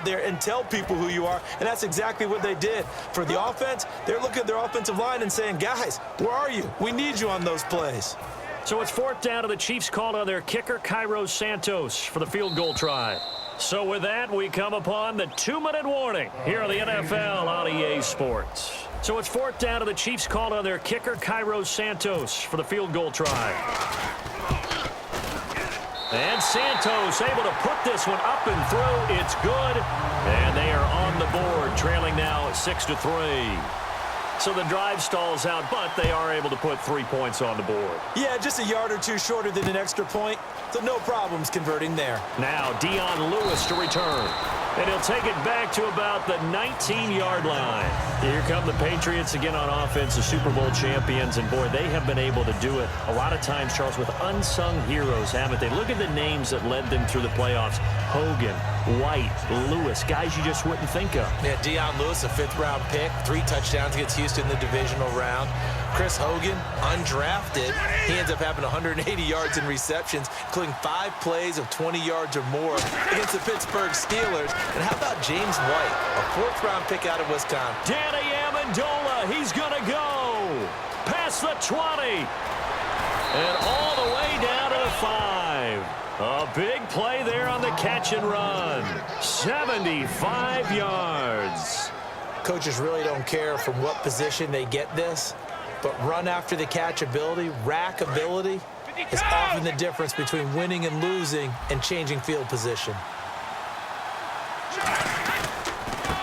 there and tell people who you are, and that's exactly what they did. For the offense, they're looking at their offensive line and saying, guys, where are you? We need you on those plays. So it's fourth down, and the Chiefs called on their kicker, Cairo Santos, for the field goal try. So with that, we come upon the 2-minute warning here on the NFL on EA Sports. So it's fourth down, and the Chiefs called on their kicker, Cairo Santos, for the field goal try. And Santos able to put this one up and through. It's good. And they are on the board, trailing now 6-3. So the drive stalls out, but they are able to put 3 points on the board. Yeah, just a yard or two shorter than an extra point, so no problems converting there. Now Dion Lewis to return. And he'll take it back to about the 19-yard line. Here come the Patriots again on offense, the Super Bowl champions. And, boy, they have been able to do it a lot of times, Charles, with unsung heroes, haven't they? Look at the names that led them through the playoffs. Hogan, White, Lewis, guys you just wouldn't think of. Yeah, Dion Lewis, a fifth-round pick, 3 touchdowns against Houston in the divisional round. Chris Hogan, undrafted. He ends up having 180 yards in receptions, including 5 plays of 20 yards or more against the Pittsburgh Steelers. And how about James White, a 4th-round pick out of Wisconsin? Danny Amendola, he's going to go past the 20 and all the way down to the 5. A big play there on the catch and run. 75 yards. Coaches really don't care from what position they get this, but run after the catch ability, rack ability, is often the difference between winning and losing and changing field position.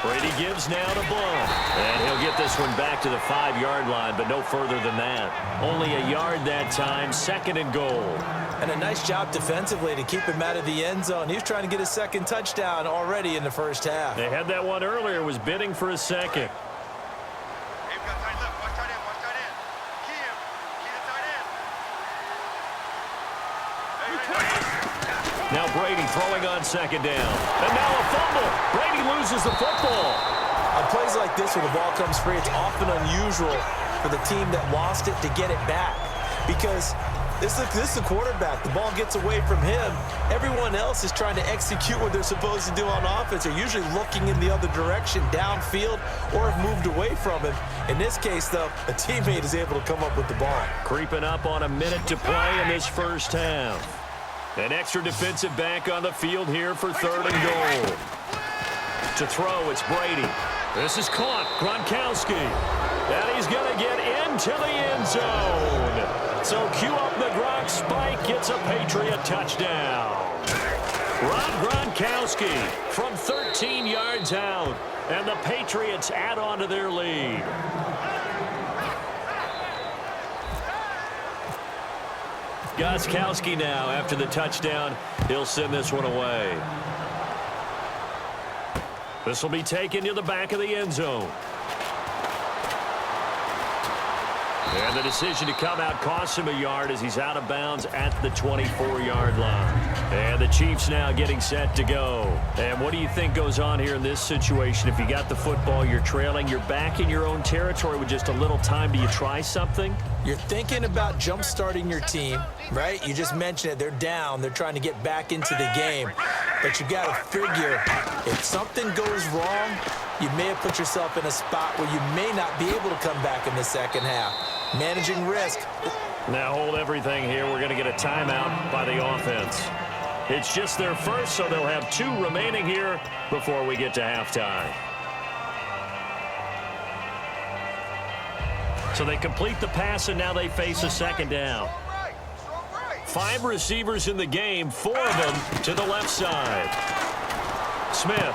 Brady gives now to Blount. And he'll get this one back to the 5-yard line, but no further than that. Only a yard that time, 2nd and goal. And a nice job defensively to keep him out of the end zone. He was trying to get his 2nd touchdown already in the first half. They had that one earlier, was bidding for a 2nd. Now Brady throwing on 2nd down. And now a fumble. Brady loses the football. On plays like this where the ball comes free, it's often unusual for the team that lost it to get it back. Because this is the quarterback. The ball gets away from him. Everyone else is trying to execute what they're supposed to do on offense. They're usually looking in the other direction, downfield, or have moved away from him. In this case, though, a teammate is able to come up with the ball. Creeping up on a minute to play in this first half. An extra defensive back on the field here for 3rd and goal. To throw, it's Brady. This is caught. Gronkowski. And he's going to get into the end zone. So cue up the Gronk spike. It's a Patriot touchdown. Rob Gronkowski from 13 yards out. And the Patriots add on to their lead. Gostkowski now, after the touchdown, he'll send this one away. This will be taken to the back of the end zone. And the decision to come out costs him a yard as he's out of bounds at the 24-yard line. And the Chiefs now getting set to go. And what do you think goes on here in this situation? If you got the football, you're trailing, you're back in your own territory with just a little time. Do you try something? You're thinking about jump-starting your team, right? You just mentioned it. They're down. They're trying to get back into the game. But you got to figure, if something goes wrong, you may have put yourself in a spot where you may not be able to come back in the second half. Managing risk. Now hold everything here. We're going to get a timeout by the offense. It's just their first, so they'll have 2 remaining here before we get to halftime. So they complete the pass, and now they face a 2nd down. 5 receivers in the game, 4 of them to the left side. Smith,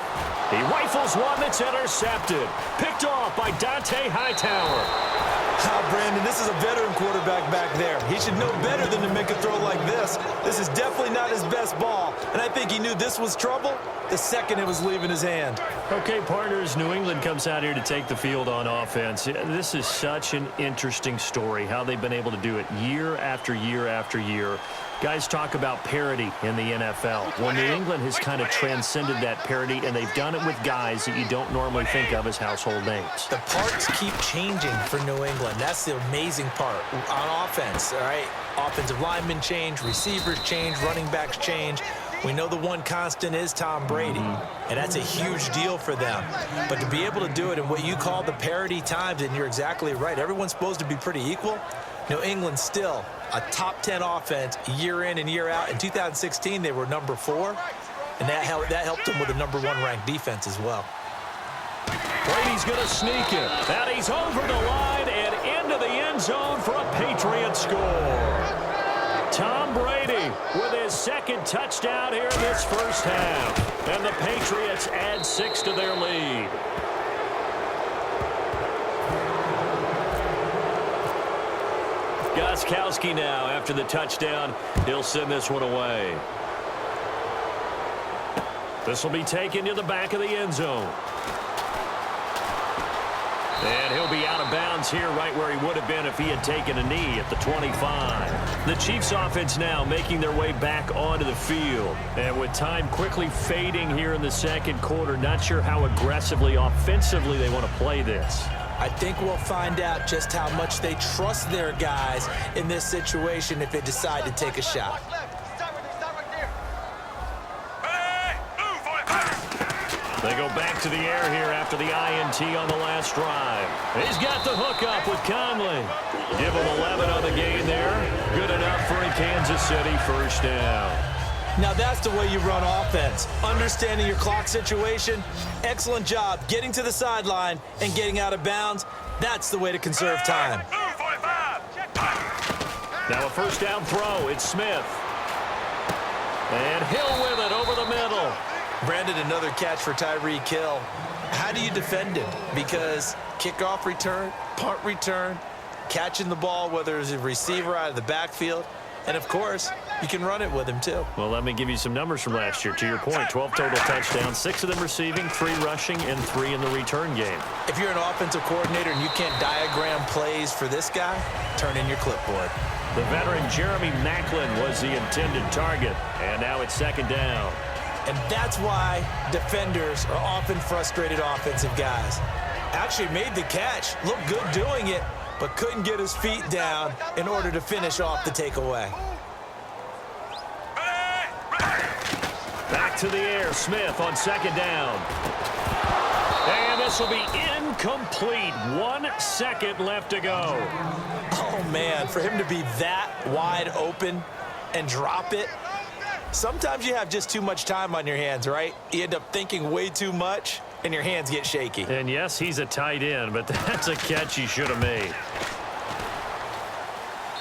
he rifles one that's intercepted. Picked off by Dante Hightower. Brandon, this is a veteran quarterback back there. He should know better than to make a throw like this. This is definitely not his best ball, and I think he knew this was trouble the second it was leaving his hand. Okay, partners, New England comes out here to take the field on offense. This is such an interesting story, how they've been able to do it year after year after year. Guys talk about parity in the NFL. Well, New England has kind of transcended that parity, and they've done it with guys that you don't normally think of as household names. The parts keep changing for New England. That's the amazing part on offense, all right? Offensive linemen change, receivers change, running backs change. We know the one constant is Tom Brady, and that's a huge deal for them. But to be able to do it in what you call the parity times, and you're exactly right, everyone's supposed to be pretty equal. New England's still a top 10 offense year in and year out. In 2016, they were number 4, and that helped them with a number 1 ranked defense as well. Brady's going to sneak it. And he's over the line and into the end zone for a Patriot score. Tom Brady with his second touchdown here in this first half. And the Patriots add 6 to their lead. Gostkowski now after the touchdown. He'll send this one away. This will be taken to the back of the end zone. And he'll be out of bounds here right where he would have been if he had taken a knee at the 25. The Chiefs offense now making their way back onto the field. And with time quickly fading here in the second quarter, not sure how aggressively, offensively they want to play this. I think we'll find out just how much they trust their guys in this situation if they decide to take a shot. They go back to the air here after the INT on the last drive. He's got the hook up with Conley. Give him 11 on the game there. Good enough for a Kansas City first down. Now that's the way you run offense. Understanding your clock situation. Excellent job getting to the sideline and getting out of bounds. That's the way to conserve time. Now a first down throw. It's Smith. And Hill with it over the middle. Brandon, another catch for Tyreek Hill. How do you defend him? Because kickoff return, punt return, catching the ball, whether it's a receiver out of the backfield, and, of course, you can run it with him, too. Well, let me give you some numbers from last year. To your point, 12 total touchdowns, 6 of them receiving, 3 rushing, and 3 in the return game. If you're an offensive coordinator and you can't diagram plays for this guy, turn in your clipboard. The veteran Jeremy Maclin was the intended target, and now it's second down. And that's why defenders are often frustrated offensive guys. Actually made the catch, looked good doing it, but couldn't get his feet down in order to finish off the takeaway. Back to the air, Smith on second down. And this will be incomplete. 1 second left to go. Oh, man, for him to be that wide open and drop it. Sometimes you have just too much time on your hands, right? You end up thinking way too much, and your hands get shaky. And yes, he's a tight end, but that's a catch he should have made.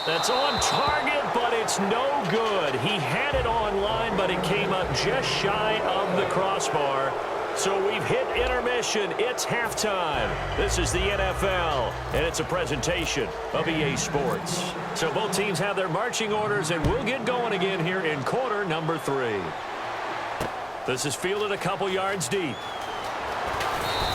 That's on target, but it's no good. He had it on line, but it came up just shy of the crossbar. So we've hit intermission. It's halftime. This is the NFL, and it's a presentation of EA Sports. So both teams have their marching orders, and we'll get going again here in quarter number 3. This is fielded a couple yards deep.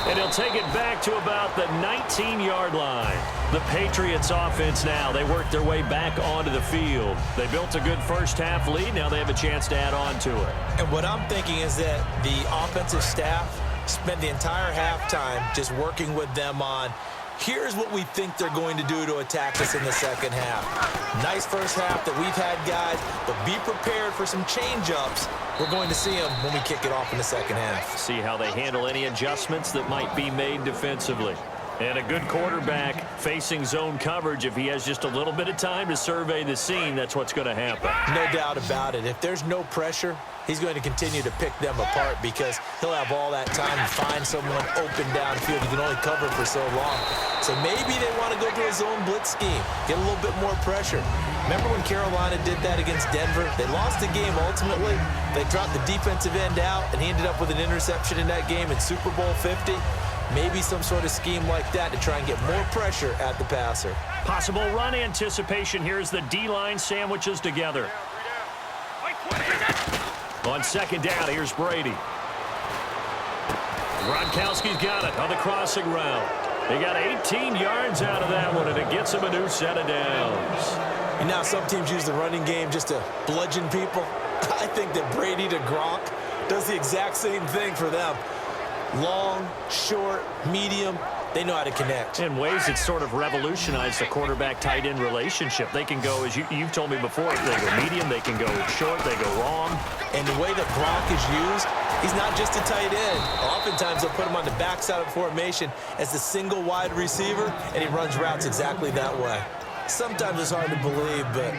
And he'll take it back to about the 19-yard line. The Patriots offense now, they work their way back onto the field. They built a good first-half lead. Now they have a chance to add on to it. And what I'm thinking is that the offensive staff spent the entire halftime just working with them on, here's what we think they're going to do to attack us in the second half. Nice first half that we've had, guys, but be prepared for some change-ups. We're going to see them when we kick it off in the second half. See how they handle any adjustments that might be made defensively. And a good quarterback facing zone coverage, if he has just a little bit of time to survey the scene, that's what's going to happen. No doubt about it. If there's no pressure, he's going to continue to pick them apart because he'll have all that time to find someone open downfield. He can only cover for so long. So maybe they want to go to a zone blitz scheme, get a little bit more pressure. Remember when Carolina did that against Denver? They lost the game ultimately. They dropped the defensive end out, and he ended up with an interception in that game in Super Bowl 50. Maybe some sort of scheme like that to try and get more pressure at the passer. Possible run anticipation here as the D-line sandwiches together. On second down, here's Brady. Gronkowski's got it on the crossing route. He got 18 yards out of that one, and it gets him a new set of downs. And now some teams use the running game just to bludgeon people. I think that Brady to Gronk does the exact same thing for them. Long, short, medium, They know how to connect. In ways that sort of revolutionized the quarterback-tight end relationship. They can go, as you've told me before, they go medium, they can go short, they go long. And the way that Gronk is used, he's not just a tight end. Oftentimes they'll put him on the backside of formation as the single wide receiver, and he runs routes exactly that way. Sometimes it's hard to believe, but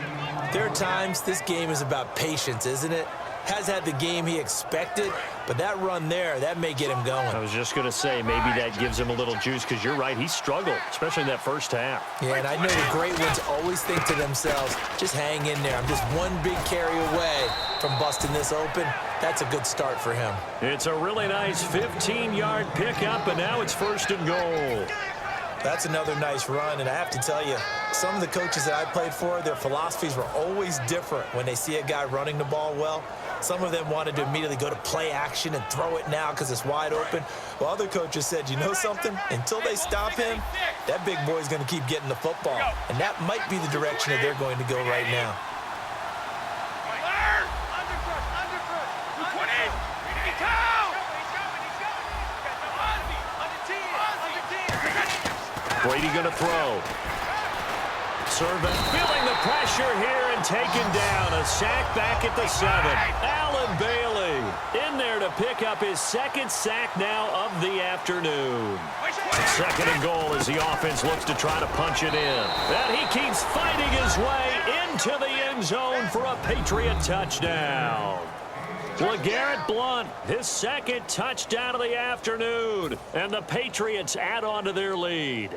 there are times this game is about patience, isn't it? Has had the game he expected, but that run there, that may get him going. I was just going to say, maybe that gives him a little juice, because you're right, he struggled, especially in that first half. Yeah, and I know the great ones always think to themselves, just hang in there. I'm just one big carry away from busting this open. That's a good start for him. It's a really nice 15-yard pickup, and now it's 1st and goal. That's another nice run, and I have to tell you, some of the coaches that I played for, their philosophies were always different when they see a guy running the ball well. Some of them wanted to immediately go to play action and throw it now because it's wide open. While other coaches said, you know something? Until they stop him, that big boy's going to keep getting the football. And that might be the direction that they're going to go right now. Brady going to throw. Servant feeling the pressure here and taken down. A sack back at the 7. Allen Bailey in there to pick up his 2nd sack now of the afternoon. 2nd and goal as the offense looks to try to punch it in. And he keeps fighting his way into the end zone for a Patriot touchdown. LeGarrette Blount, his 2nd touchdown of the afternoon. And the Patriots add on to their lead.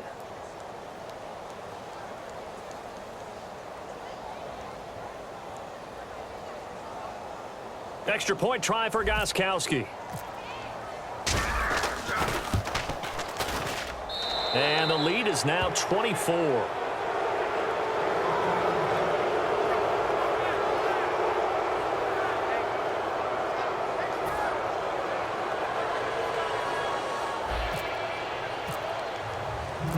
Extra point try for Gostkowski. And the lead is now 24.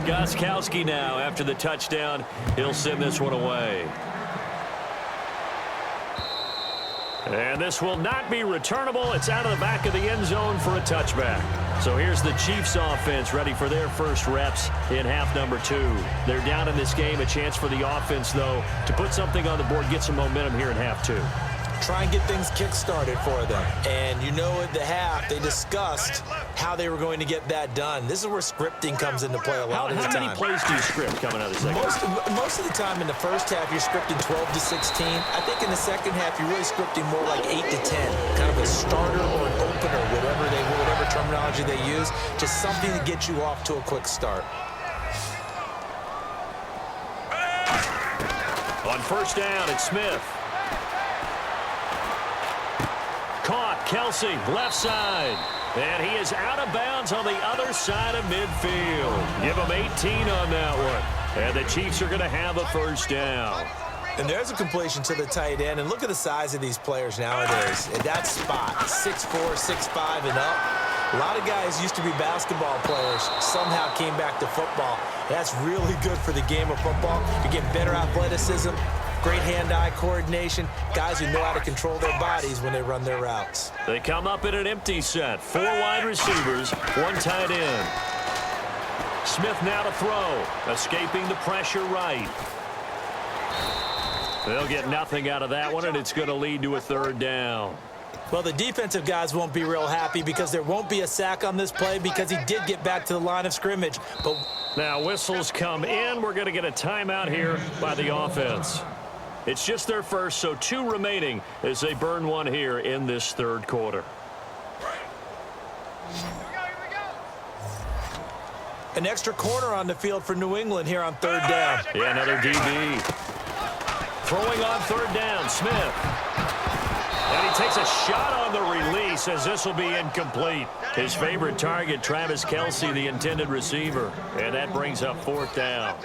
Gostkowski now after the touchdown. He'll send this one away. And this will not be returnable. It's out of the back of the end zone for a touchback. So here's the Chiefs offense ready for their first reps in half number 2. They're down in this game. A chance for the offense, though, to put something on the board, get some momentum here in half 2. Try and get things kick-started for them. And you know at the half, they discussed how they were going to get that done. This is where scripting comes into play a lot of the time. How many plays do you script coming out of the second? Most of the time in the first half, you're scripting 12 to 16. I think in the second half, you're really scripting more like 8 to 10. Kind of a starter or an opener, whatever terminology they use. Just something to get you off to a quick start. On 1st down, it's Smith. Caught, Kelsey, left side. And he is out of bounds on the other side of midfield. Give him 18 on that one. And the Chiefs are going to have a 1st down. And there's a completion to the tight end. And look at the size of these players nowadays. At that spot, 6'4", 6'5", and up. A lot of guys used to be basketball players, somehow came back to football. That's really good for the game of football. You're getting better athleticism, great hand-eye coordination, guys who know how to control their bodies when they run their routes. They come up in an empty set. 4 wide receivers, 1 tight end. Smith now to throw, escaping the pressure right. They'll get nothing out of that one, and it's going to lead to a 3rd down. Well, the defensive guys won't be real happy because there won't be a sack on this play because he did get back to the line of scrimmage. But now whistles come in. We're going to get a timeout here by the offense. It's just their first, so 2 remaining as they burn one here in this 3rd quarter. An extra corner on the field for New England here on 3rd down. Yeah, another DB. Throwing on 3rd down, Smith. And he takes a shot on the release as this will be incomplete. His favorite target, Travis Kelce, the intended receiver. And that brings up 4th down.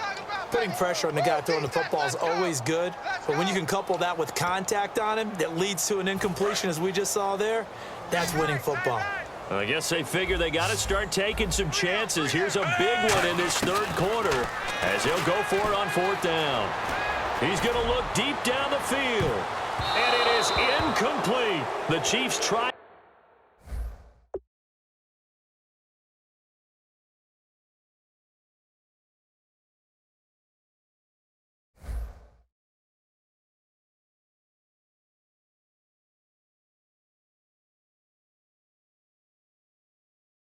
Putting pressure on the guy throwing the football is always good, but when you can couple that with contact on him that leads to an incompletion as we just saw there, that's winning football. I guess they figure they got to start taking some chances. Here's a big one in this 3rd quarter as he'll go for it on 4th down. He's going to look deep down the field, and it is incomplete. The Chiefs try.